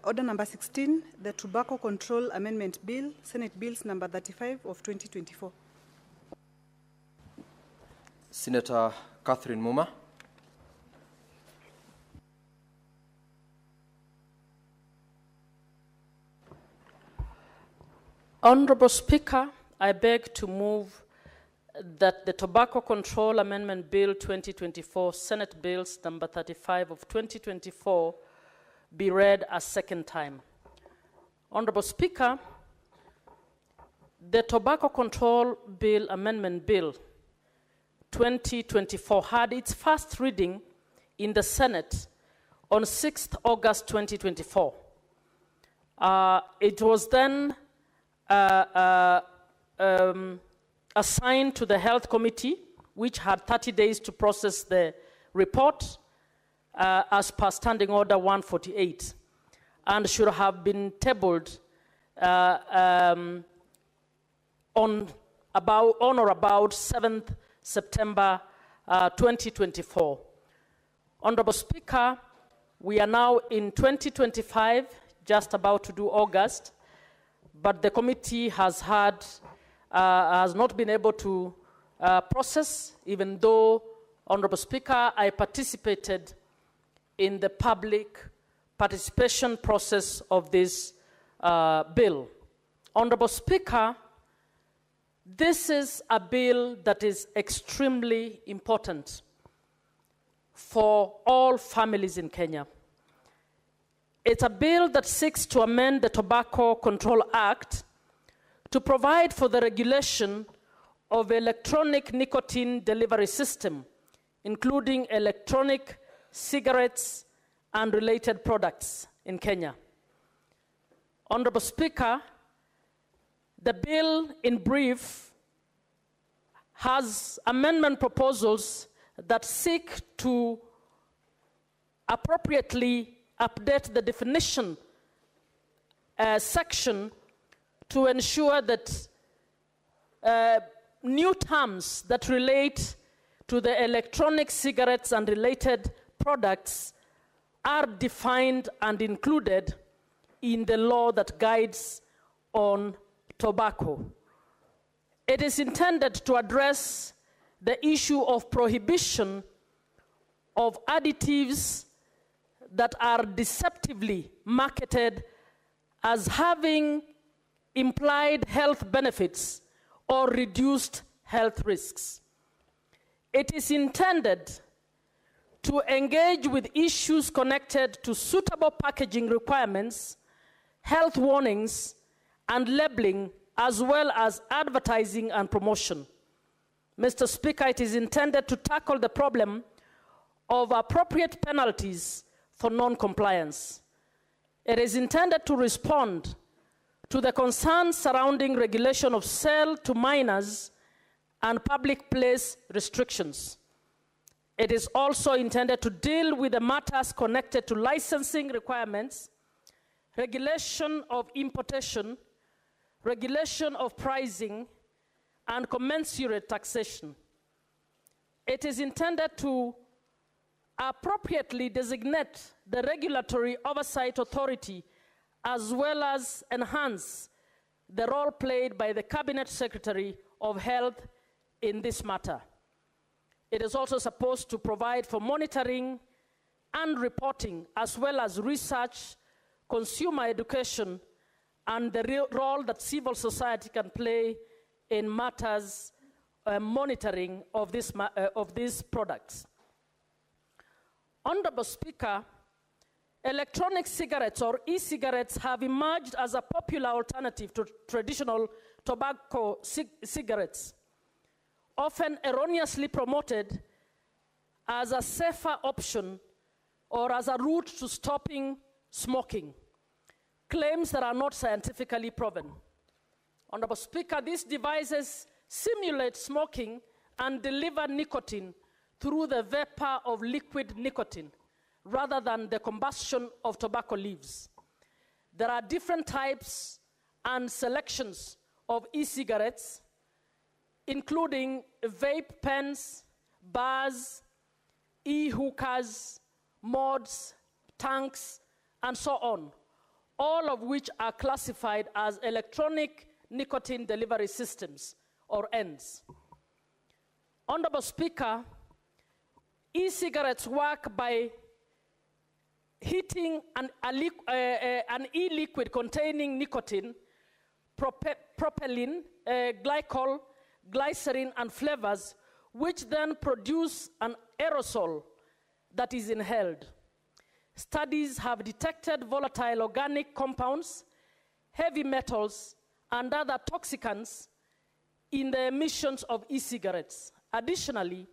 Order number 16, the Tobacco Control Amendment Bill, Senate Bills number 35 of 2024. Senator Catherine Muma. Honorable Speaker, I beg to move that the Tobacco Control Amendment Bill 2024, Senate Bills number 35 of 2024, be read a second time. Honorable Speaker, the Tobacco Control Bill Amendment Bill 2024 had its first reading in the Senate on 6th August 2024. It was then assigned to the Health Committee, which had 30 days to process the report as per Standing Order 148, and should have been tabled on or about 7th September 2024. Honorable Speaker, we are now in 2025, just about to do August, but the committee has not been able to process, even though, Honorable Speaker, I participated in the public participation process of this bill. Honorable Speaker, this is a bill that is extremely important for all families in Kenya. It's a bill that seeks to amend the Tobacco Control Act to provide for the regulation of electronic nicotine delivery system, including electronic cigarettes and related products in Kenya. Honorable Speaker, the bill in brief has amendment proposals that seek to appropriately update the definition section to ensure that new terms that relate to the electronic cigarettes and related products are defined and included in the law that guides on tobacco. It is intended to address the issue of prohibition of additives that are deceptively marketed as having implied health benefits or reduced health risks. It is intended to engage with issues connected to suitable packaging requirements, health warnings, and labeling, as well as advertising and promotion. Mr. Speaker, it is intended to tackle the problem of appropriate penalties for non-compliance. It is intended to respond to the concerns surrounding regulation of sale to minors and public place restrictions. It is also intended to deal with the matters connected to licensing requirements, regulation of importation, regulation of pricing, and commensurate taxation. It is intended to appropriately designate the regulatory oversight authority, as well as enhance the role played by the Cabinet Secretary of Health in this matter. It is also supposed to provide for monitoring and reporting, as well as research, consumer education, and the role that civil society can play in matters monitoring of these products. Honorable Speaker, electronic cigarettes or e-cigarettes have emerged as a popular alternative to traditional tobacco cigarettes, often erroneously promoted as a safer option or as a route to stopping smoking, claims that are not scientifically proven. Honorable Speaker, these devices simulate smoking and deliver nicotine through the vapor of liquid nicotine, rather than the combustion of tobacco leaves. There are different types and selections of e-cigarettes, including vape pens, bars, e-hookahs, mods, tanks, and so on, all of which are classified as electronic nicotine delivery systems, or ENDS. Honorable Speaker, e-cigarettes work by heating an e-liquid containing nicotine, propylene, glycol, glycerin, and flavors, which then produce an aerosol that is inhaled. Studies have detected volatile organic compounds, heavy metals, and other toxicants in the emissions of e-cigarettes. Additionally,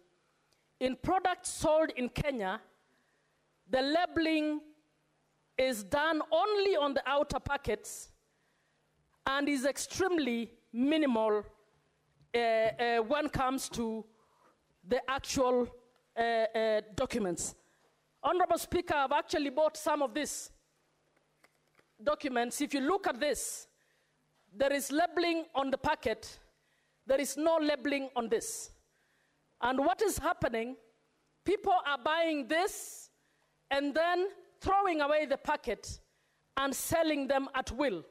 in products sold in Kenya, the labeling is done only on the outer packets and is extremely minimal when it comes to the actual documents. Honorable Speaker, I've actually bought some of these documents. If you look at this, there is labeling on the packet. There is no labeling on this. And what is happening, people are buying this and then throwing away the packet and selling them at will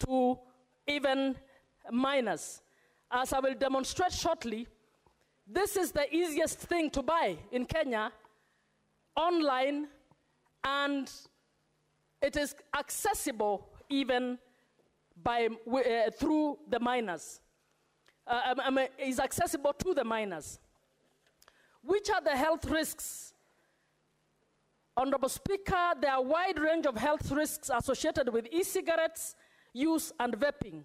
to even minors. As I will demonstrate shortly, this is the easiest thing to buy in Kenya, online, and it is accessible even by, through the minors. Is accessible to the minors. Which are the health risks? Honorable Speaker, there are a wide range of health risks associated with e-cigarettes use and vaping.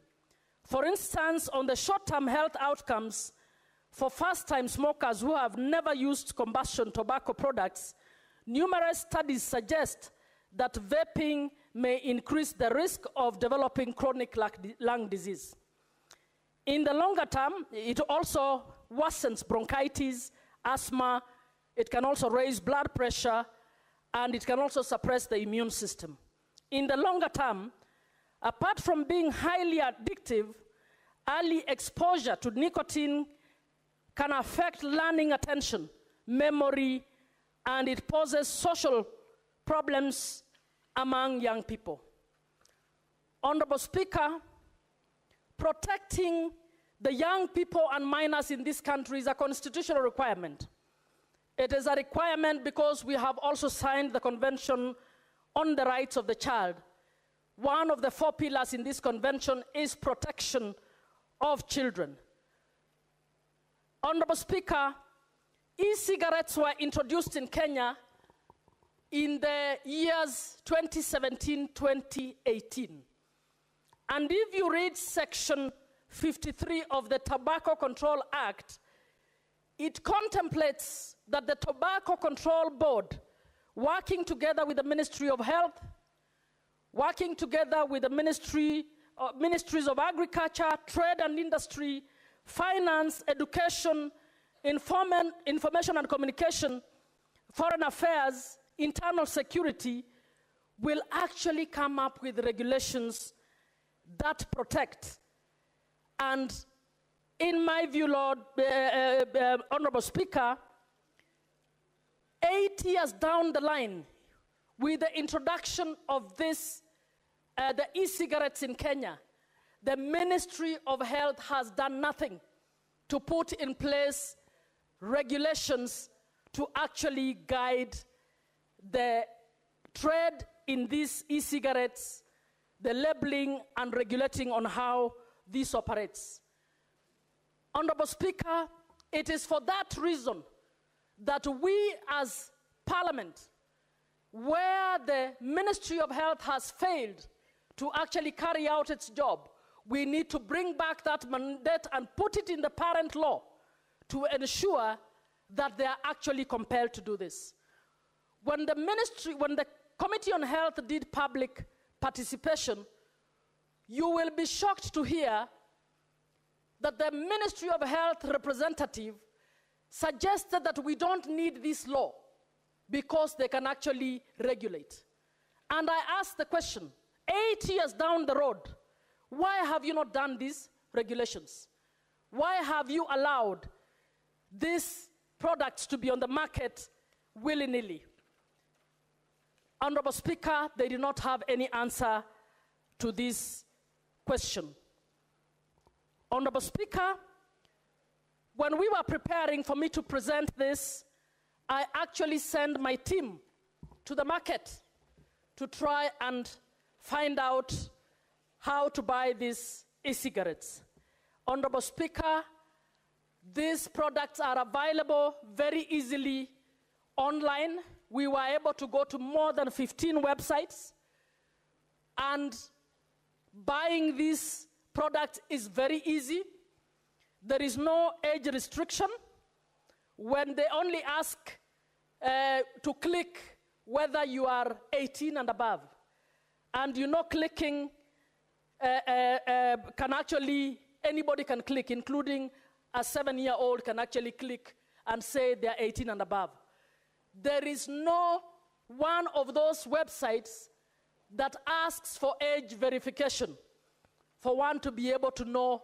For instance, on the short-term health outcomes for first-time smokers who have never used combustion tobacco products, numerous studies suggest that vaping may increase the risk of developing chronic lung disease. In the longer term, it also worsens bronchitis, asthma, it can also raise blood pressure, and it can also suppress the immune system. In the longer term, apart from being highly addictive, early exposure to nicotine can affect learning attention, memory, and it poses social problems among young people. Honorable Speaker, protecting the young people and minors in this country is a constitutional requirement. It is a requirement because we have also signed the Convention on the Rights of the Child. One of the 4 pillars in this convention is protection of children. Honorable Speaker, e-cigarettes were introduced in Kenya in the years 2017-2018. And if you read Section 53 of the Tobacco Control Act, it contemplates that the Tobacco Control Board, working together with the Ministry of Health, working together with the Ministries of Agriculture, Trade and Industry, Finance, Education, Information and Communication, Foreign Affairs, Internal Security, will actually come up with regulations that protect. And in my view, Lord, Honorable Speaker, 8 years down the line, with the introduction of this, the e-cigarettes in Kenya, the Ministry of Health has done nothing to put in place regulations to actually guide the trade in these e-cigarettes, the labeling and regulating on how this operates. Honorable Speaker, it is for that reason that we as Parliament, where the Ministry of Health has failed to actually carry out its job, we need to bring back that mandate and put it in the parent law to ensure that they are actually compelled to do this. When the Committee on Health did public participation, you will be shocked to hear that the Ministry of Health representative suggested that we don't need this law because they can actually regulate. And I asked the question, 8 years down the road, why have you not done these regulations? Why have you allowed these products to be on the market willy-nilly? Honorable Speaker, they did not have any answer to this question. Honorable Speaker, when we were preparing for me to present this, I actually sent my team to the market to try and find out how to buy these e-cigarettes. Honorable Speaker, these products are available very easily online. We were able to go to more than 15 websites, and buying these products is very easy. There is no age restriction. When they only ask to click whether you are 18 and above. And you know, clicking can actually, anybody can click, including a 7-year-old can actually click and say they're 18 and above. There is no one of those websites that asks for age verification for one to be able to know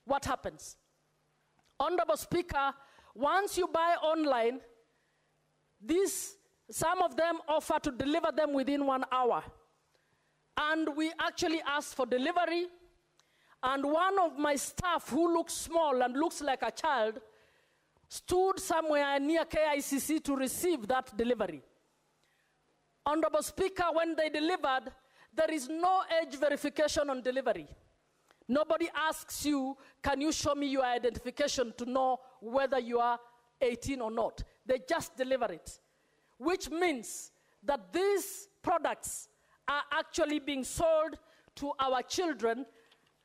what happens. Honorable Speaker, once you buy online, some of them offer to deliver them within 1 hour. And we actually asked for delivery, and one of my staff, who looks small and looks like a child, stood somewhere near KICC to receive that delivery. Honorable Speaker, when they delivered, there is no age verification on delivery. Nobody asks you, can you show me your identification to know whether you are 18 or not? They just deliver it, which means that these products are actually being sold to our children.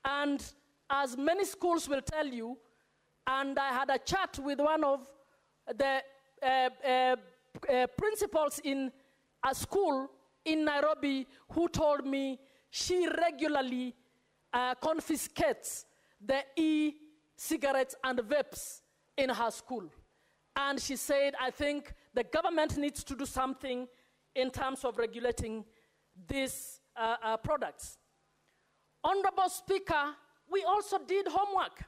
And as many schools will tell you, and I had a chat with one of the principals in a school in Nairobi who told me she regularly confiscates the e-cigarettes and vapes in her school. And she said, I think the government needs to do something in terms of regulating these products. Honorable Speaker, we also did homework.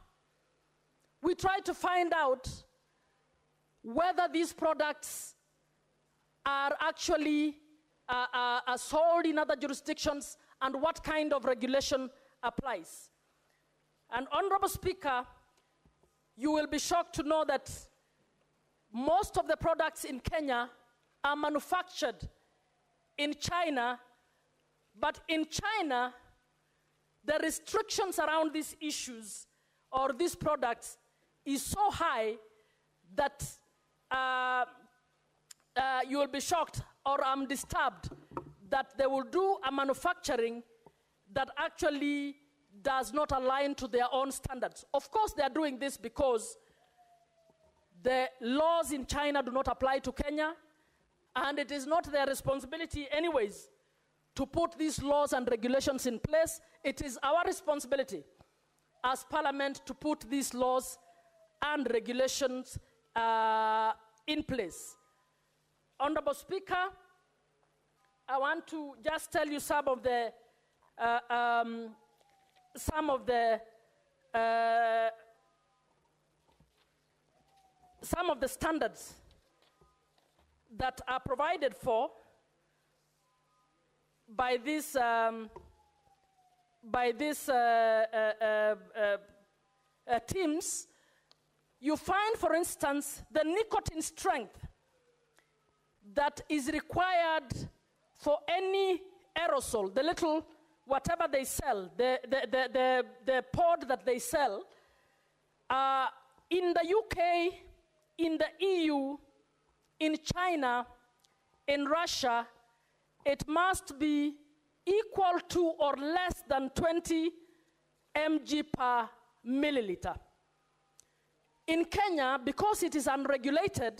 We tried to find out whether these products are actually sold in other jurisdictions and what kind of regulation applies. And Honorable Speaker, you will be shocked to know that most of the products in Kenya are manufactured in China, but in China, the restrictions around these issues or these products is so high that you will be shocked, or I'm disturbed, that they will do a manufacturing that actually does not align to their own standards. Of course, they are doing this because the laws in China do not apply to Kenya, and it is not their responsibility anyways to put these laws and regulations in place. It is our responsibility as Parliament to put these laws and regulations in place. Honorable Speaker, I want to just tell you some of the standards that are provided for by these teams. You find, for instance, the nicotine strength that is required for any aerosol, the little whatever they sell, the pod that they sell. In the UK, in the EU, in China, in Russia, it must be equal to or less than 20 mg per milliliter. In Kenya, because it is unregulated,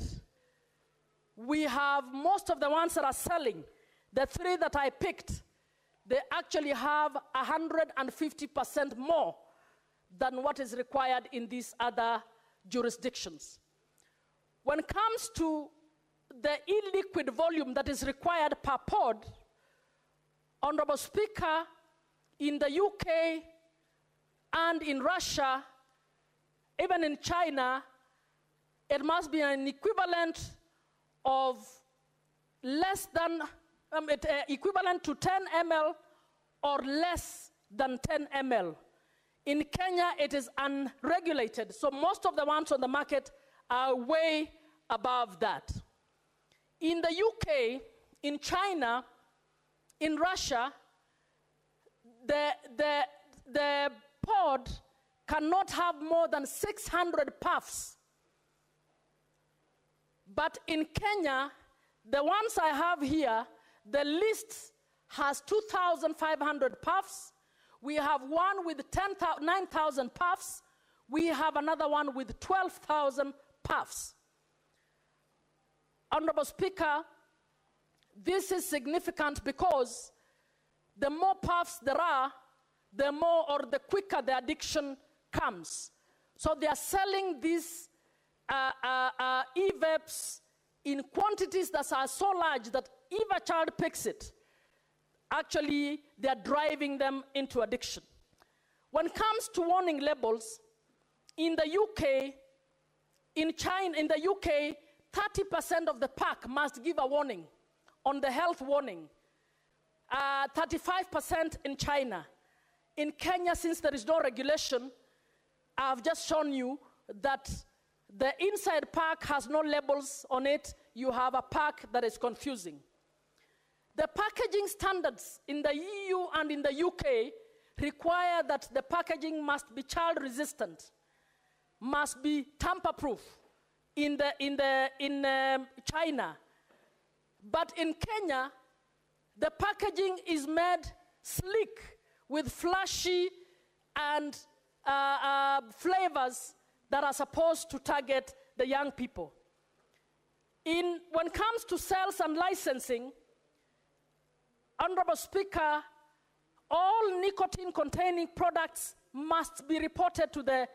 we have most of the ones that are selling, the 3 that I picked, they actually have 150% more than what is required in these other jurisdictions. When it comes to the e-liquid volume that is required per pod, Honorable Speaker, in the UK and in Russia, even in China, it must be an equivalent of less than equivalent to 10 ml or less than 10 ml. In Kenya, it is unregulated, so most of the ones on the market are way above that. In the UK, in China, in Russia, the pod cannot have more than 600 puffs. But in Kenya, the ones I have here, the list has 2,500 puffs. We have one with 9,000 puffs. We have another one with 12,000 puffs. Honorable Speaker, this is significant because the more puffs there are, the more or the quicker the addiction comes. So they are selling these e-vapes in quantities that are so large that if a child picks it, actually they are driving them into addiction. When it comes to warning labels, in the UK, in China, in the UK, 30% of the pack must give a warning on the health warning. 35% in China. In Kenya, since there is no regulation, I've just shown you that the inside pack has no labels on it. You have a pack that is confusing. The packaging standards in the EU and in the UK require that the packaging must be child resistant, must be tamper proof in China. But in Kenya, the packaging is made sleek with flashy and flavors that are supposed to target the young people. When it comes to sales and licensing, Honorable Speaker, all nicotine-containing products must be reported to the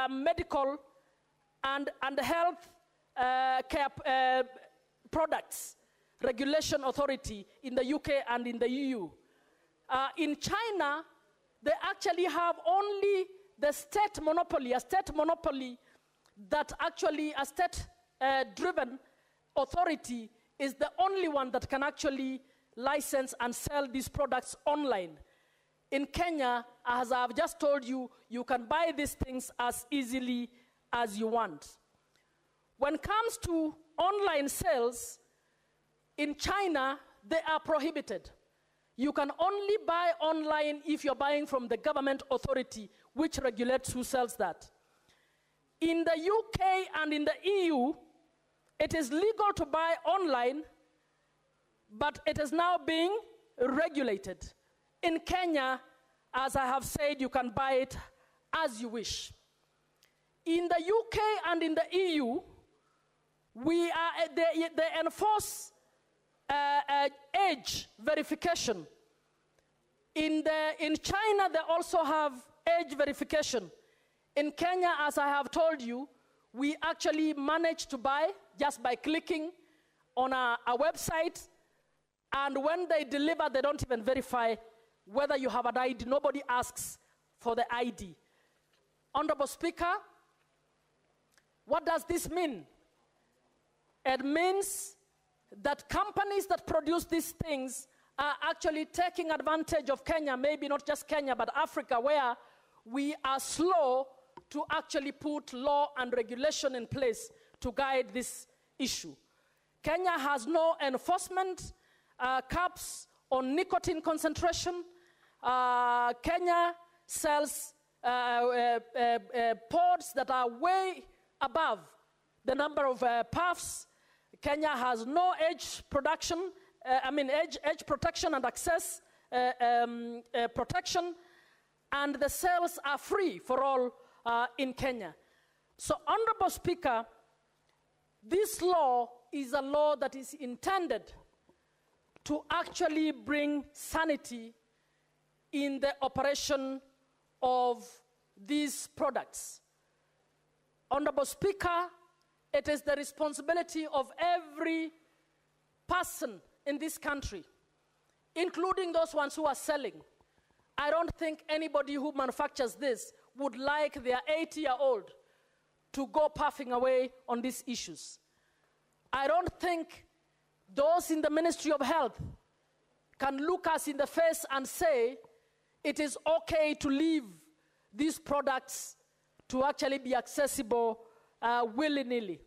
medical and health care products regulation authority in the UK and in the EU. In China, they actually have only the state monopoly, a state monopoly that actually a state-driven authority is the only one that can actually license and sell these products online. In Kenya, as I've just told you, you can buy these things as easily as you want. When it comes to online sales, in China, they are prohibited. You can only buy online if you're buying from the government authority, which regulates who sells that. In the UK and in the EU, it is legal to buy online, but it is now being regulated. In Kenya, as I have said, you can buy it as you wish. In the UK and in the EU, they enforce age verification. In China, they also have age verification. In Kenya, as I have told you, we actually manage to buy just by clicking on a website, and when they deliver, they don't even verify whether you have an ID. Nobody asks for the ID. Honorable Speaker, what does this mean? It means that companies that produce these things are actually taking advantage of Kenya, maybe not just Kenya, but Africa, where we are slow to actually put law and regulation in place to guide this issue. Kenya has no enforcement caps on nicotine concentration. Kenya sells pods that are way above the number of puffs. Kenya has no age protection and access protection, and the sales are free for all in Kenya. So, Honorable Speaker, this law is a law that is intended to actually bring sanity in the operation of these products. Honorable Speaker, it is the responsibility of every person in this country, including those ones who are selling. I don't think anybody who manufactures this would like their 80-year-old to go puffing away on these issues. I don't think those in the Ministry of Health can look us in the face and say, it is okay to leave these products to actually be accessible willy-nilly.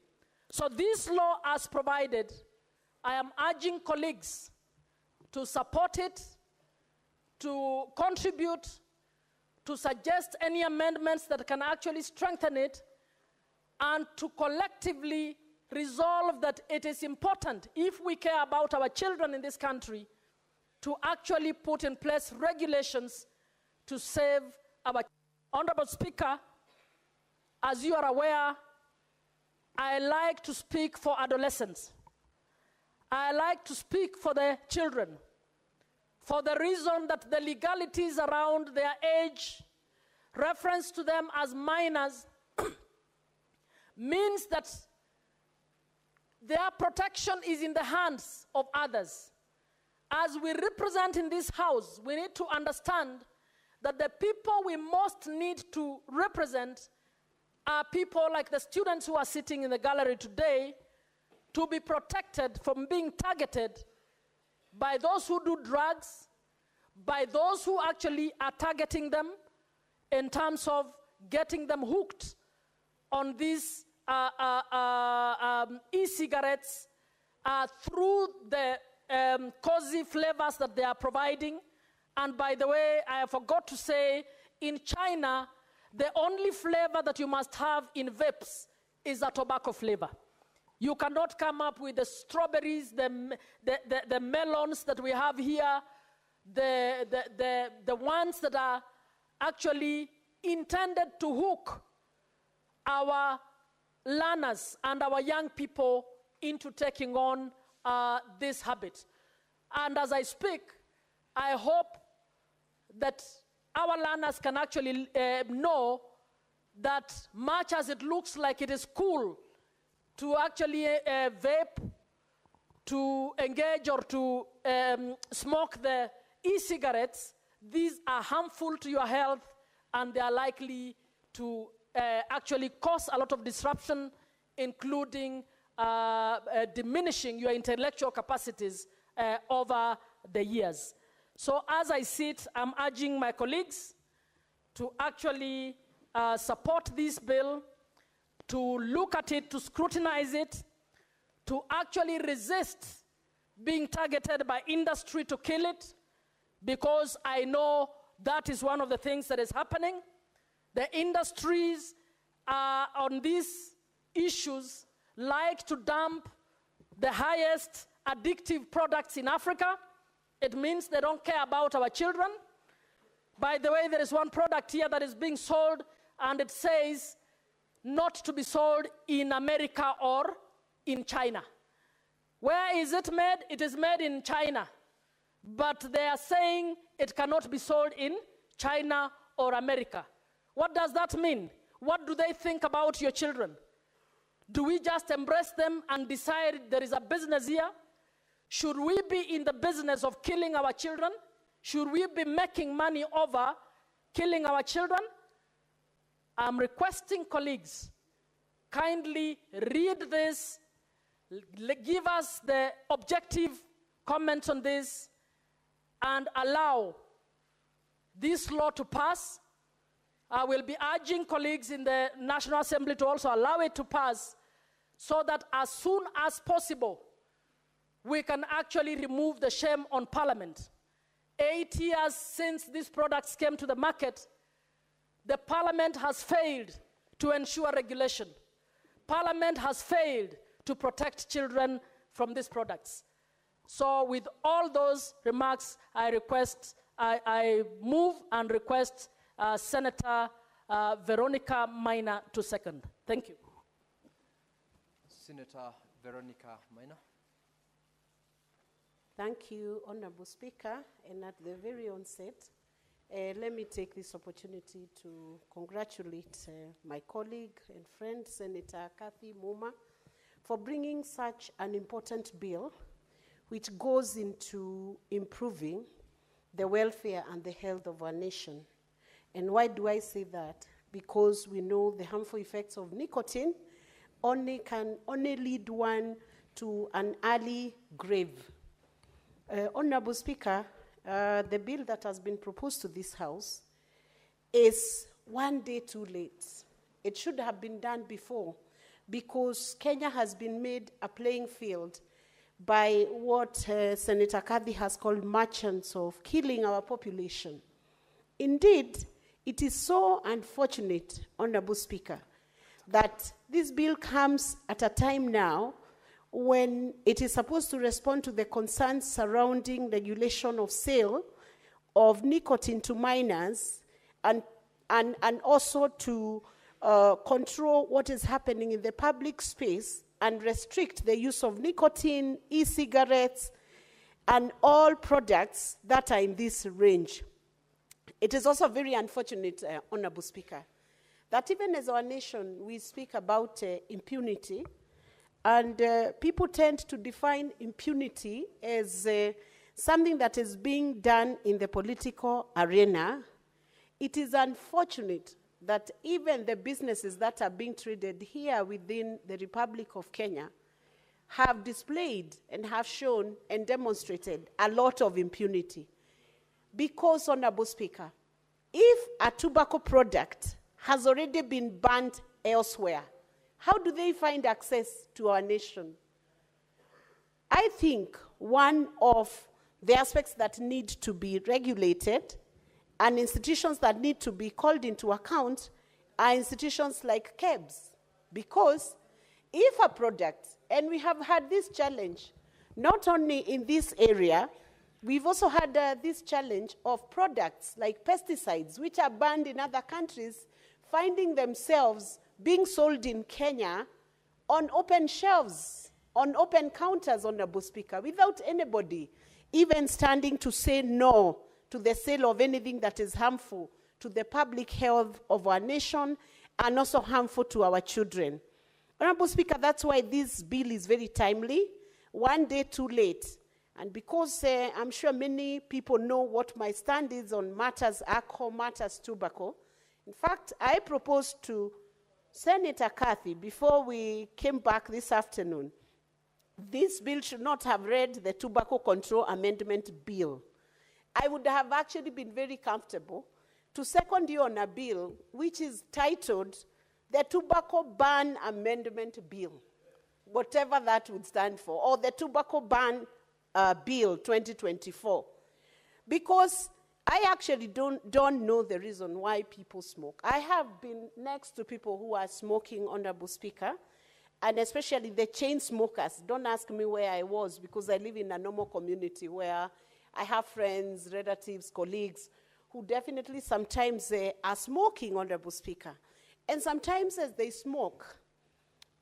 So this law as provided, I am urging colleagues to support it, to contribute, to suggest any amendments that can actually strengthen it, and to collectively resolve that it is important, if we care about our children in this country, to actually put in place regulations to save our. Honorable Speaker, as you are aware, I like to speak for adolescents. I like to speak for the children, for the reason that the legalities around their age, reference to them as minors, means that their protection is in the hands of others. As we represent in this House, we need to understand that the people we most need to represent are people like the students who are sitting in the gallery today, to be protected from being targeted by those who do drugs, by those who actually are targeting them in terms of getting them hooked on these e-cigarettes through the cozy flavors that they are providing. And by the way, I forgot to say, in China, the only flavor that you must have in vapes is a tobacco flavor. You cannot come up with the strawberries, the melons that we have here, the ones that are actually intended to hook our learners and our young people into taking on this habit. And as I speak, I hope that our learners can actually know that much as it looks like it is cool to actually vape, to engage or to smoke the e-cigarettes, these are harmful to your health, and they are likely to actually cause a lot of disruption, including diminishing your intellectual capacities over the years. So as I sit, I'm urging my colleagues to actually support this bill, to look at it, to scrutinize it, to actually resist being targeted by industry to kill it, because I know that is one of the things that is happening. The industries on these issues like to dump the highest addictive products in Africa. It means they don't care about our children. By the way, there is one product here that is being sold, and it says not to be sold in America or in China. Where is it made? It is made in China. But they are saying it cannot be sold in China or America. What does that mean? What do they think about your children? Do we just embrace them and decide there is a business here? Should we be in the business of killing our children? Should we be making money over killing our children? I'm requesting colleagues, kindly read this, give us the objective comments on this, and allow this law to pass. I will be urging colleagues in the National Assembly to also allow it to pass, so that as soon as possible, we can actually remove the shame on Parliament. 8 years since these products came to the market, the Parliament has failed to ensure regulation. Parliament has failed to protect children from these products. So with all those remarks, I move and request Senator Veronica Maina to second. Thank you. Senator Veronica Maina. Thank you, Honorable Speaker. And at the very onset, let me take this opportunity to congratulate my colleague and friend, Senator Kathy Muma, for bringing such an important bill which goes into improving the welfare and the health of our nation. And why do I say that? Because we know the harmful effects of nicotine can only lead one to an early grave. Honorable Speaker, the bill that has been proposed to this House is one day too late. It should have been done before, because Kenya has been made a playing field by what Senator Kathy has called merchants of killing our population. Indeed, it is so unfortunate, Honorable Speaker, that this bill comes at a time now when it is supposed to respond to the concerns surrounding regulation of sale of nicotine to minors and also to control what is happening in the public space and restrict the use of nicotine, e-cigarettes, and all products that are in this range. It is also very unfortunate, Honorable Speaker, that even as our nation, we speak about impunity, and people tend to define impunity as something that is being done in the political arena. It is unfortunate that even the businesses that are being traded here within the Republic of Kenya have displayed and have shown and demonstrated a lot of impunity. Because, Honorable Speaker, if a tobacco product has already been banned elsewhere, how do they find access to our nation? I think one of the aspects that need to be regulated and institutions that need to be called into account are institutions like KEBS. Because if a product, and we have had this challenge, not only in this area, we've also had this challenge of products like pesticides, which are banned in other countries, finding themselves being sold in Kenya on open shelves, on open counters, Honorable Speaker, without anybody even standing to say no to the sale of anything that is harmful to the public health of our nation and also harmful to our children. Honorable Speaker, that's why this bill is very timely, one day too late. And because I'm sure many people know what my stand is on matters alcohol, matters tobacco, in fact, I proposed to Senator Kathy, before we came back this afternoon, this bill should not have read the Tobacco Control Amendment Bill. I would have actually been very comfortable to second you on a bill which is titled the Tobacco Ban Amendment Bill, whatever that would stand for, or the Tobacco Ban Bill 2024. Because I actually don't know the reason why people smoke. I have been next to people who are smoking, Honorable Speaker, and especially the chain smokers. Don't ask me where I was, because I live in a normal community where I have friends, relatives, colleagues who definitely sometimes are smoking, Honorable Speaker. And sometimes as they smoke,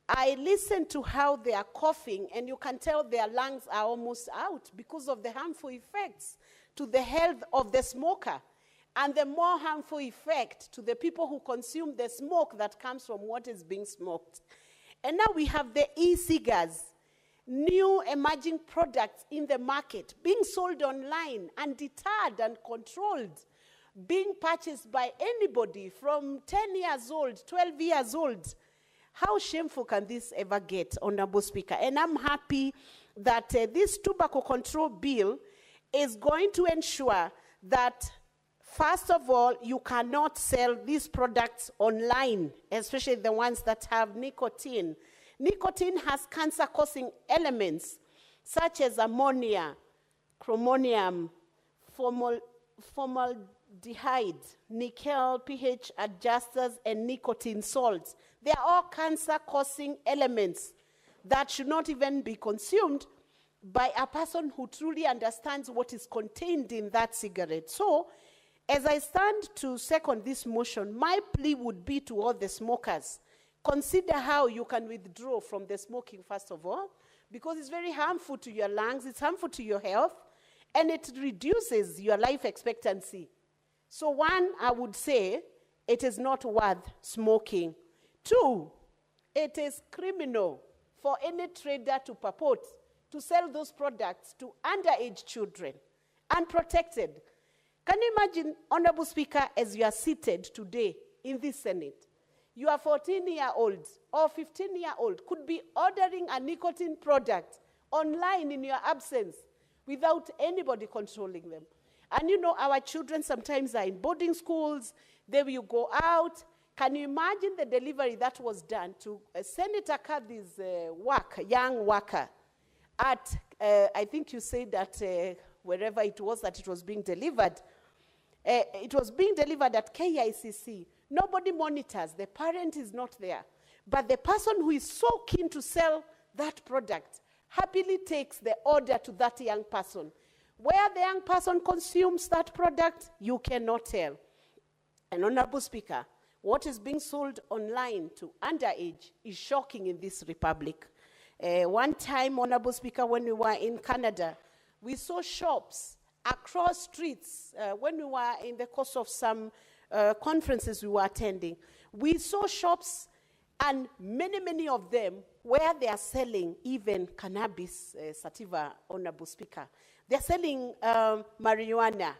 I listen to how they are coughing, and you can tell their lungs are almost out because of the harmful effects to the health of the smoker, and the more harmful effect to the people who consume the smoke that comes from what is being smoked. And now we have the e-cigars, new emerging products in the market, being sold online, undeterred and controlled, being purchased by anybody from 10 years old, 12 years old. How shameful can this ever get, Honorable Speaker? And I'm happy that this tobacco control bill is going to ensure that, first of all, you cannot sell these products online, especially the ones that have nicotine. Nicotine has cancer-causing elements such as ammonia, chromium, formaldehyde, nickel, pH adjusters, and nicotine salts. They are all cancer-causing elements that should not even be consumed by a person who truly understands what is contained in that cigarette. So, as I stand to second this motion, my plea would be to all the smokers, consider how you can withdraw from the smoking, first of all, because it's very harmful to your lungs, it's harmful to your health, and it reduces your life expectancy. So one, I would say, it is not worth smoking. Two, it is criminal for any trader to purport to sell those products to underage children, unprotected. Can you imagine, Honorable Speaker, as you are seated today in this Senate, Your 14-year-old or 15-year-old could be ordering a nicotine product online in your absence without anybody controlling them. And you know, our children sometimes are in boarding schools, they will go out. Can you imagine the delivery that was done to Senator Kathy's young worker at, I think you said that wherever it was that it was being delivered, it was being delivered at KICC. Nobody monitors. The parent is not there. But the person who is so keen to sell that product happily takes the order to that young person. Where the young person consumes that product, you cannot tell. And Honorable Speaker, what is being sold online to underage is shocking in this republic. One time, Honorable Speaker, when we were in Canada, we saw shops across streets when we were in the course of some conferences we were attending. We saw shops, and many of them, where they are selling even cannabis sativa, Honorable Speaker. They're selling marijuana.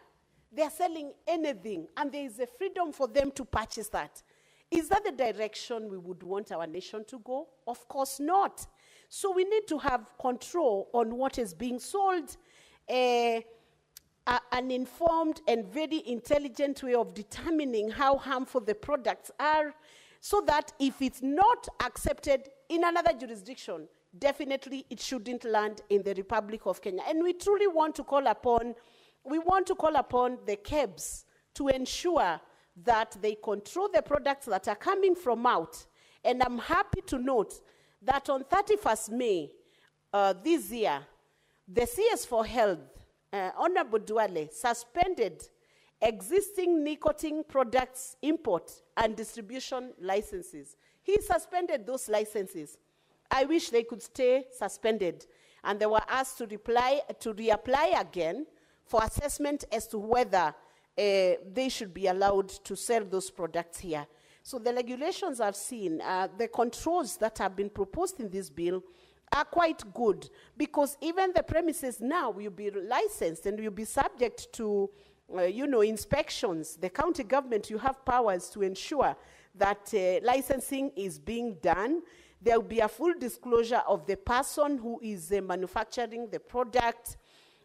They're selling anything, and there is a freedom for them to purchase that. Is that the direction we would want our nation to go? Of course not. So we need to have control on what is being sold, an informed and very intelligent way of determining how harmful the products are, so that if it's not accepted in another jurisdiction, definitely it shouldn't land in the Republic of Kenya. And we truly want to call upon, the KEBS to ensure that they control the products that are coming from out. And I'm happy to note that on 31st May this year, the CS for Health, Honorable Duale, suspended existing nicotine products import and distribution licenses. He suspended those licenses. I wish they could stay suspended. And they were asked to reapply again for assessment as to whether they should be allowed to sell those products here. So the regulations I've seen, the controls that have been proposed in this bill are quite good, because even the premises now will be licensed and will be subject to inspections. The county government, you have powers to ensure that licensing is being done. There will be a full disclosure of the person who is manufacturing the product.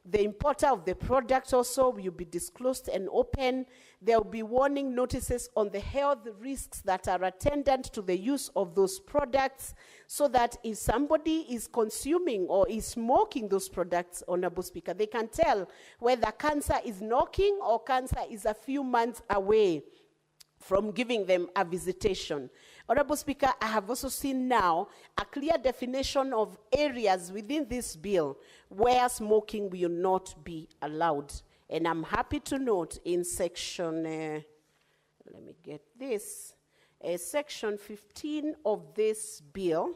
The importer of the product also will be disclosed and open. There will be warning notices on the health risks that are attendant to the use of those products, so that if somebody is consuming or is smoking those products, Honorable Speaker, they can tell whether cancer is knocking or cancer is a few months away from giving them a visitation. Honorable Speaker, I have also seen now a clear definition of areas within this bill where smoking will not be allowed. And I'm happy to note in section, let me get this, section 15 of this bill,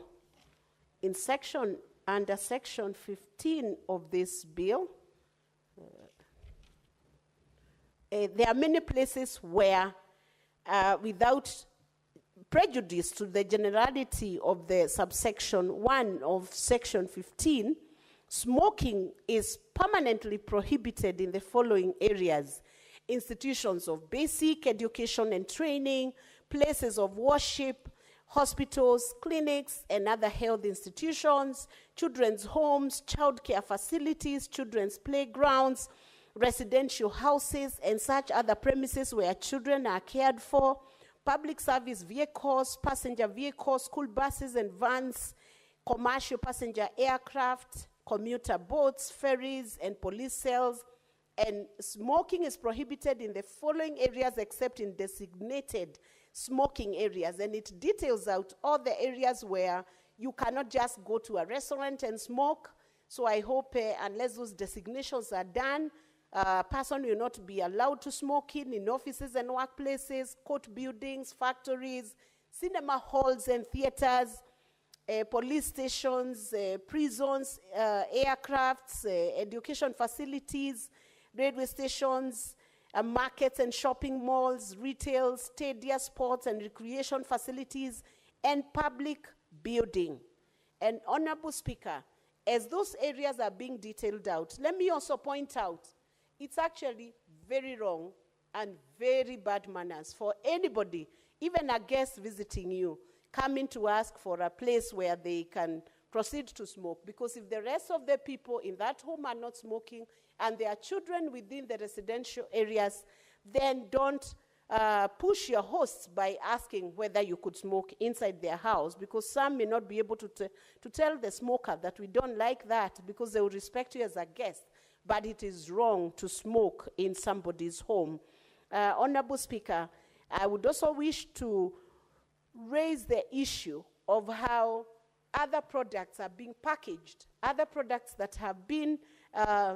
under section 15 of this bill, there are many places where without prejudice to the generality of the subsection 1 of section 15, smoking is permanently prohibited in the following areas: institutions of basic education and training, places of worship, hospitals, clinics, and other health institutions, children's homes, childcare facilities, children's playgrounds, residential houses, and such other premises where children are cared for, public service vehicles, passenger vehicles, school buses and vans, commercial passenger aircraft, commuter boats, ferries, and police cells. And smoking is prohibited in the following areas except in designated smoking areas. And it details out all the areas where you cannot just go to a restaurant and smoke. So I hope unless those designations are done, a person will not be allowed to smoke in offices and workplaces, court buildings, factories, cinema halls and theaters, police stations, prisons, aircrafts, education facilities, railway stations, markets and shopping malls, retail, stadia, sports and recreation facilities, and public building. And Honorable Speaker, as those areas are being detailed out, let me also point out, it's actually very wrong and very bad manners for anybody even a guest visiting you, coming to ask for a place where they can proceed to smoke. Because if the rest of the people in that home are not smoking and there are children within the residential areas, then don't push your hosts by asking whether you could smoke inside their house, because some may not be able to tell the smoker that we don't like that, because they will respect you as a guest. But it is wrong to smoke in somebody's home. Honorable Speaker, I would also wish to raise the issue of how other products are being packaged. Other products that have been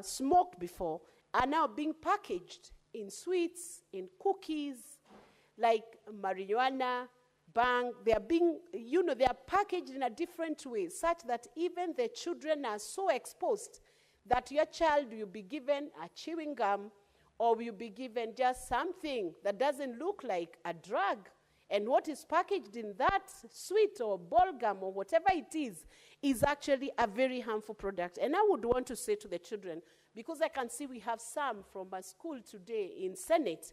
smoked before are now being packaged in sweets, in cookies, like marijuana, bang. They are being, they are packaged in a different way, such that even the children are so exposed that your child will be given a chewing gum, or will be given just something that doesn't look like a drug. And what is packaged in that sweet or ball gum or whatever it is actually a very harmful product. And I would want to say to the children, because I can see we have some from a school today in Senate,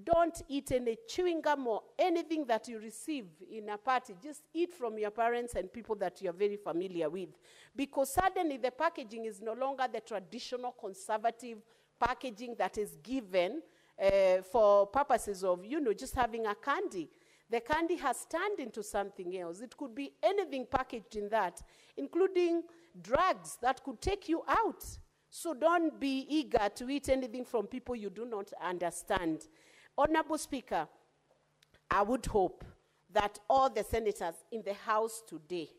don't eat any chewing gum or anything that you receive in a party. Just eat from your parents and people that you're very familiar with. Because suddenly the packaging is no longer the traditional conservative packaging that is given for purposes of, just having a candy. The candy has turned into something else. It could be anything packaged in that, including drugs that could take you out. So don't be eager to eat anything from people you do not understand. Honorable Speaker, I would hope that all the senators in the House today,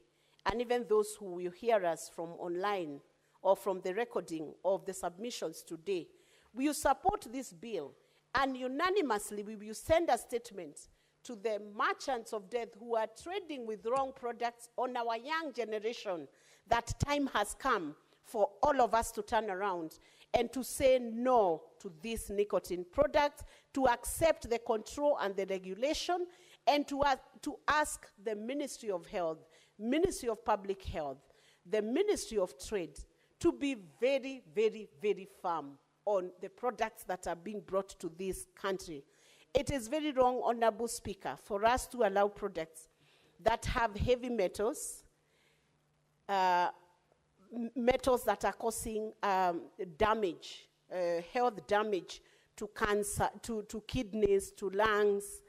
and even those who will hear us from online or from the recording of the submissions today, will support this bill, and unanimously we will send a statement to the merchants of death who are trading with wrong products on our young generation, that time has come for all of us to turn around and to say no to these nicotine products, to accept the control and the regulation, and to ask the Ministry of Health, Ministry of Public Health, the Ministry of Trade to be very, very, very firm on the products that are being brought to this country. It is very wrong, Honorable Speaker, for us to allow products that have heavy metals, metals that are causing damage, health damage to cancer, to kidneys, to lungs,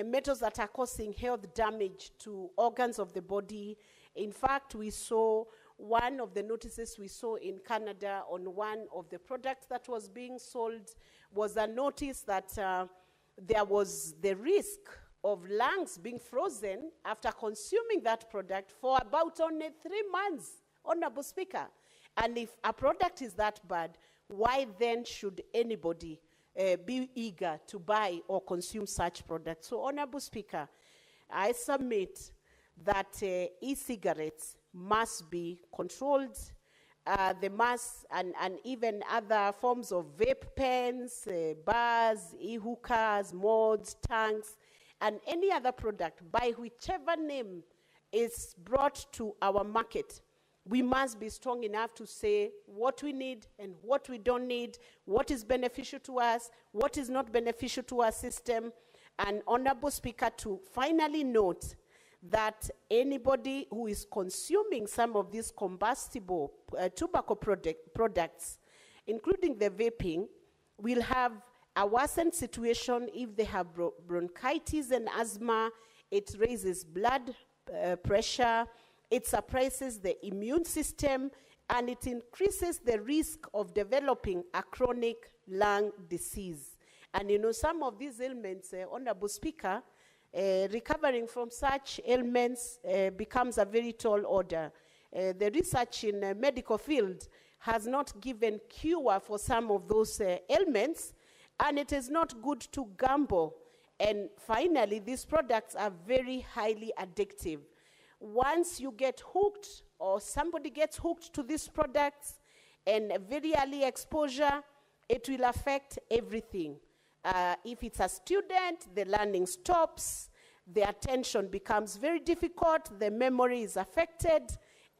metals that are causing health damage to organs of the body. In fact, we saw one of the notices we saw in Canada on one of the products that was being sold was a notice that there was the risk of lungs being frozen after consuming that product for about only 3 months, Honorable Speaker. And if a product is that bad, why then should anybody be eager to buy or consume such products? So, Honorable Speaker, I submit that e-cigarettes must be controlled. They must, and even other forms of vape pens, bars, e-hookahs, mods, tanks, and any other product by whichever name is brought to our market, we must be strong enough to say what we need and what we don't need, what is beneficial to us, what is not beneficial to our system. And Honorable Speaker, to finally note that anybody who is consuming some of these combustible tobacco products, including the vaping, will have a worsened situation if they have bronchitis and asthma. It raises blood pressure, it suppresses the immune system, and it increases the risk of developing a chronic lung disease. And some of these ailments, Honorable Speaker, recovering from such ailments becomes a very tall order. The research in the medical field has not given cure for some of those ailments, and it is not good to gamble. And finally, these products are very highly addictive. Once you get hooked, or somebody gets hooked to these products, and a very early exposure, it will affect everything. If it's a student, the learning stops, the attention becomes very difficult, the memory is affected,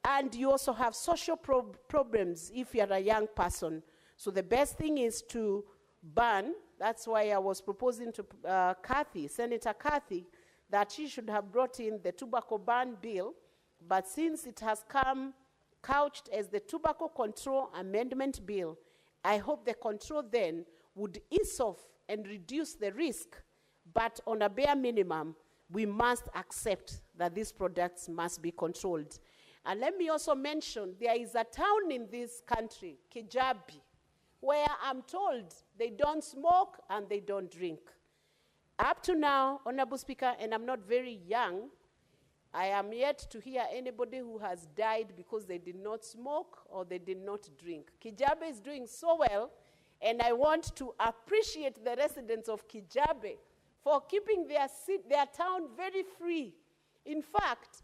and you also have social problems if you're a young person. So the best thing is to ban. That's why I was proposing to Senator Kathy, that she should have brought in the tobacco ban bill, but since it has come couched as the Tobacco Control Amendment Bill, I hope the control then would ease off and reduce the risk, but on a bare minimum, we must accept that these products must be controlled. And let me also mention, there is a town in this country, Kijabi, where I'm told they don't smoke and they don't drink. Up to now, Honorable Speaker, and I'm not very young, I am yet to hear anybody who has died because they did not smoke or they did not drink. Kijabe is doing so well, and I want to appreciate the residents of Kijabe for keeping their town very free. In fact,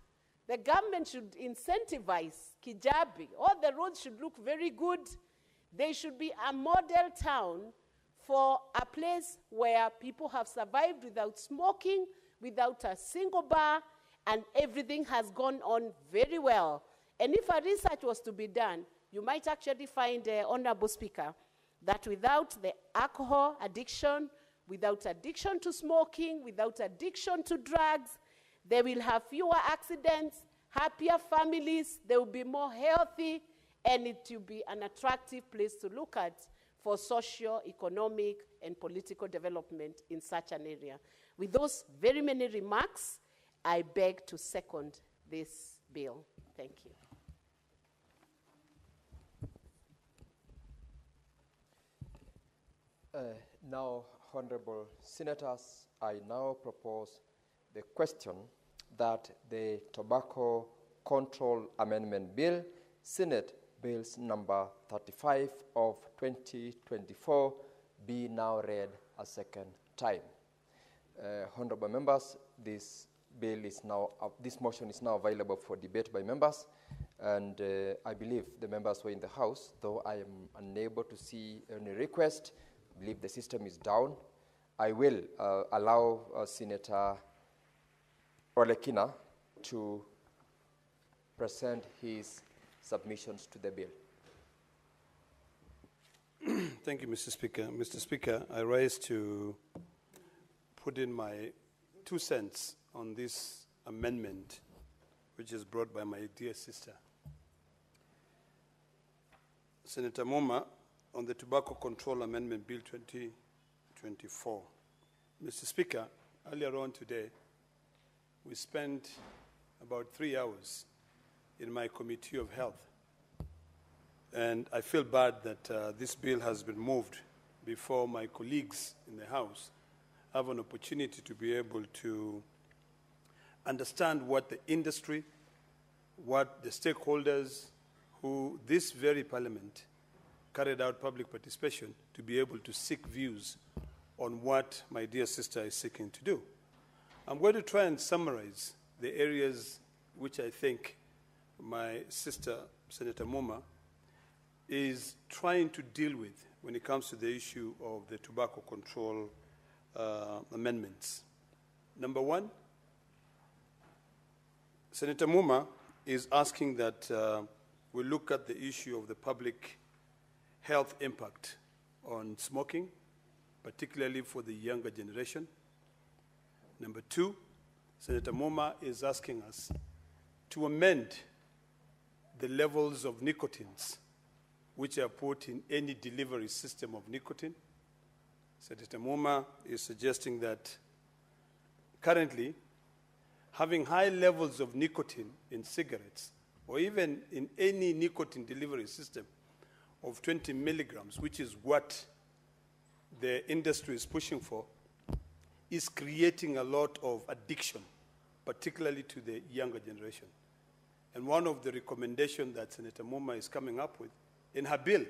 the government should incentivize Kijabe. All the roads should look very good. They should be a model town for a place where people have survived without smoking, without a single bar, and everything has gone on very well. And if a research was to be done, you might actually find, Honorable Speaker, that without the alcohol addiction, without addiction to smoking, without addiction to drugs, they will have fewer accidents, happier families, they will be more healthy, and it will be an attractive place to look at for socio-economic and political development in such an area. With those very many remarks, I beg to second this bill. Thank you. Now, Honorable Senators, I now propose the question that the Tobacco Control Amendment Bill, Senate Bills number 35 of 2024, be now read a second time. Honorable members, this motion is now available for debate by members, and I believe the members were in the House, though I am unable to see any request. I believe the system is down. I will allow Senator Olekina to present his submissions to the bill. Thank you, Mr. Speaker. Mr. Speaker, I rise to put in my 2 cents on this amendment, which is brought by my dear sister, Senator Moma, on the Tobacco Control Amendment Bill 2024. Mr. Speaker, earlier on today, we spent about 3 hours in my Committee of Health. And I feel bad that this bill has been moved before my colleagues in the House have an opportunity to be able to understand what the industry, what the stakeholders who this very parliament carried out public participation to be able to seek views on what my dear sister is seeking to do. I'm going to try and summarize the areas which I think my sister, Senator Moma, is trying to deal with when it comes to the issue of the tobacco control amendments. Number one, Senator Moma is asking that we look at the issue of the public health impact on smoking, particularly for the younger generation. Number two, Senator Moma is asking us to amend the levels of nicotines which are put in any delivery system of nicotine. Senator Moma is suggesting that currently, having high levels of nicotine in cigarettes, or even in any nicotine delivery system of 20 milligrams, which is what the industry is pushing for, is creating a lot of addiction, particularly to the younger generation. And one of the recommendations that Senator Moma is coming up with in her bill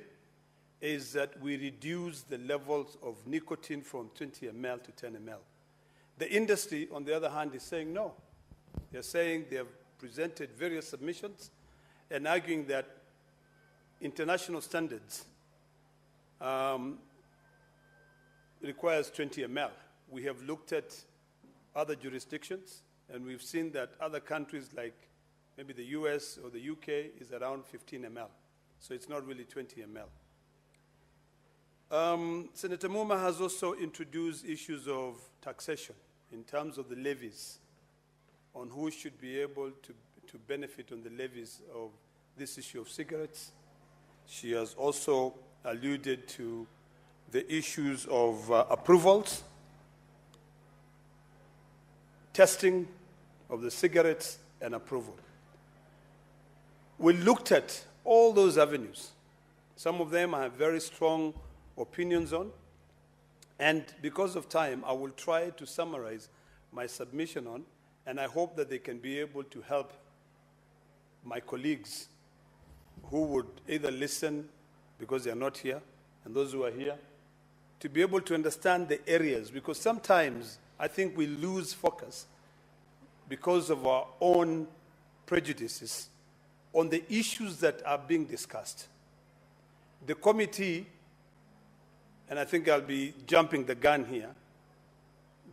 is that we reduce the levels of nicotine from 20 ml to 10 ml. The industry, on the other hand, is saying no. They're saying they have presented various submissions and arguing that international standards requires 20 ml. We have looked at other jurisdictions, and we've seen that other countries like maybe the US or the UK is around 15 ml. So it's not really 20 ml. Senator Moma has also introduced issues of taxation in terms of the levies on who should be able to benefit on the levies of this issue of cigarettes. She has also alluded to the issues of approvals, testing of the cigarettes, and approval. We looked at all those avenues. Some of them I have very strong opinions on, and because of time, I will try to summarize my submission on, and I hope that they can be able to help my colleagues who would either listen because they are not here, and those who are here, to be able to understand the areas, because sometimes I think we lose focus because of our own prejudices on the issues that are being discussed. The committee, and I think I'll be jumping the gun here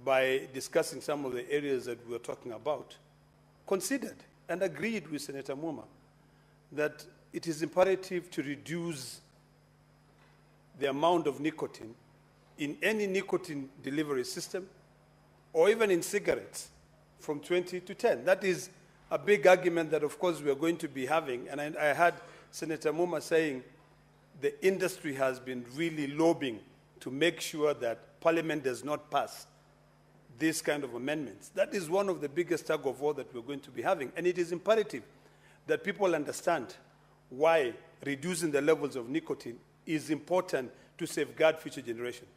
by discussing some of the areas that we're talking about, considered and agreed with Senator Muma that it is imperative to reduce the amount of nicotine in any nicotine delivery system, or even in cigarettes, from 20 to 10. That is a big argument that, of course, we are going to be having. And I heard Senator Muma saying the industry has been really lobbying to make sure that Parliament does not pass these kind of amendments. That is one of the biggest tug of war that we're going to be having. And it is imperative that people understand why reducing the levels of nicotine is important to safeguard future generations.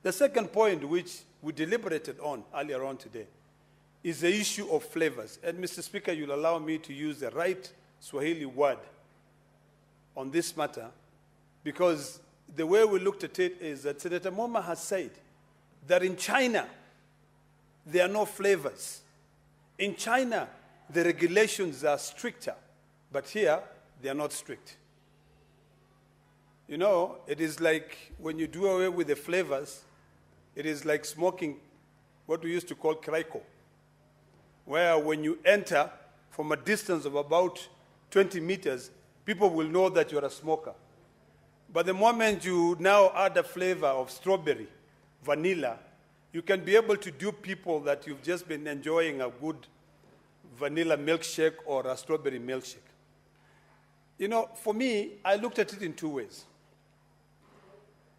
The second point, which we deliberated on earlier on today, is the issue of flavors. And Mr. Speaker, you'll allow me to use the right Swahili word on this matter, because the way we looked at it is that Senator Moma has said that in China, there are no flavors. In China, the regulations are stricter, but here, they are not strict. You know, it is like when you do away with the flavors, it is like smoking what we used to call kraiko, where when you enter from a distance of about 20 meters, people will know that you're a smoker. But the moment you now add a flavor of strawberry, vanilla, you can be able to dupe people that you've just been enjoying a good vanilla milkshake or a strawberry milkshake. You know, for me, I looked at it in two ways.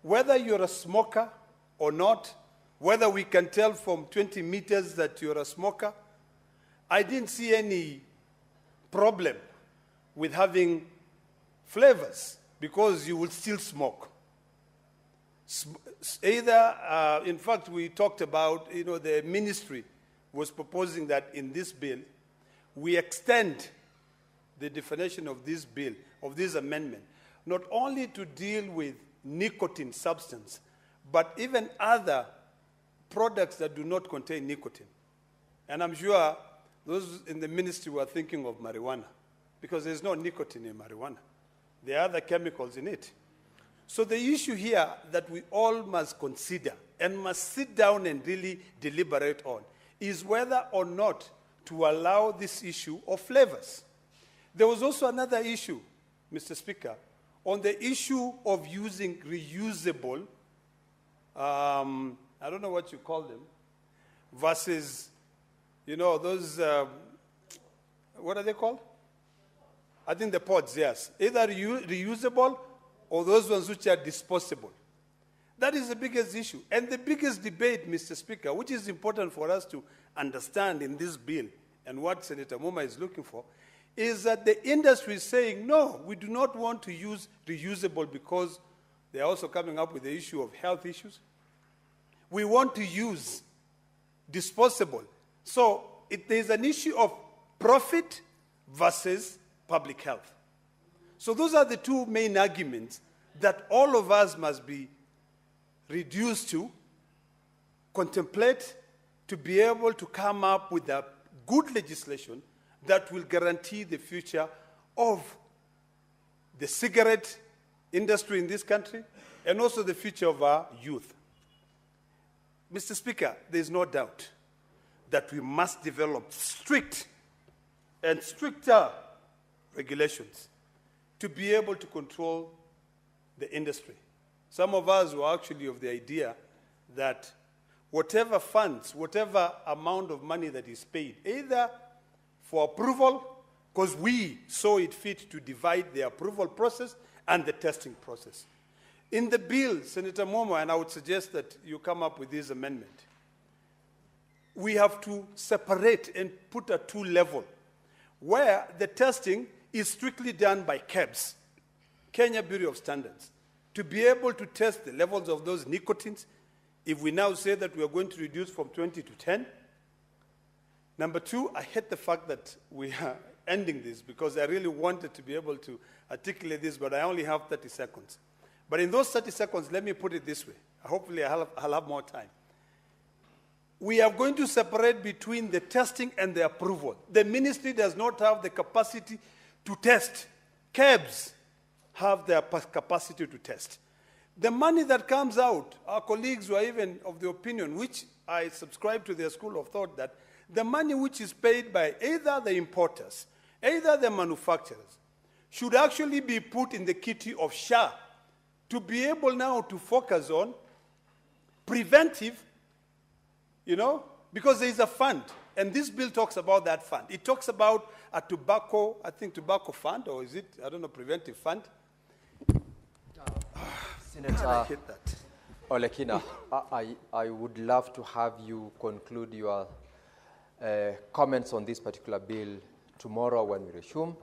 Whether you're a smoker or not, whether we can tell from 20 meters that you're a smoker, I didn't see any problem with having flavors because you will still smoke. Either, in fact, we talked about, you know, the ministry was proposing that in this bill, we extend the definition of this bill, of this amendment, not only to deal with nicotine substance, but even other products that do not contain nicotine. And I'm sure those in the ministry were thinking of marijuana, because there's no nicotine in marijuana. There are other chemicals in it. So the issue here that we all must consider and must sit down and really deliberate on is whether or not to allow this issue of flavors. There was also another issue, Mr. Speaker, on the issue of using reusable, I don't know what you call them, versus, you know, those, what are they called? I think the pods, yes. Either reusable or those ones which are disposable. That is the biggest issue. And the biggest debate, Mr. Speaker, which is important for us to understand in this bill and what Senator Muma is looking for, is that the industry is saying, no, we do not want to use reusable because they are also coming up with the issue of health issues. We want to use disposable. So there's an issue of profit versus public health. So those are the two main arguments that all of us must be reduced to, contemplate, to be able to come up with a good legislation that will guarantee the future of the cigarette industry in this country and also the future of our youth. Mr. Speaker, there is no doubt that we must develop strict and stricter regulations to be able to control the industry. Some of us were actually of the idea that whatever funds, whatever amount of money that is paid, either for approval, because we saw it fit to divide the approval process and the testing process. In the bill, Senator Momo, and I would suggest that you come up with this amendment, we have to separate and put a two-level, where the testing is strictly done by KEBS, Kenya Bureau of Standards, to be able to test the levels of those nicotines. If we now say that we are going to reduce from 20 to 10. Number two, I hate the fact that we are ending this because I really wanted to be able to articulate this, but I only have 30 seconds. But in those 30 seconds, let me put it this way. Hopefully I'll have more time. We are going to separate between the testing and the approval. The ministry does not have the capacity to test. KEBS have the capacity to test. The money that comes out, our colleagues were even of the opinion, which I subscribe to their school of thought, that the money which is paid by either the importers, either the manufacturers, should actually be put in the kitty of SHA to be able now to focus on preventive, because there is a fund, and this bill talks about that fund. It talks about a tobacco fund, or is it, preventive fund? Senator Olekina, I would love to have you conclude your comments on this particular bill tomorrow when we resume.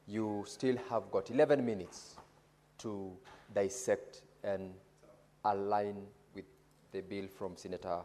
You still have got 11 minutes to dissect and align with the bill from Senator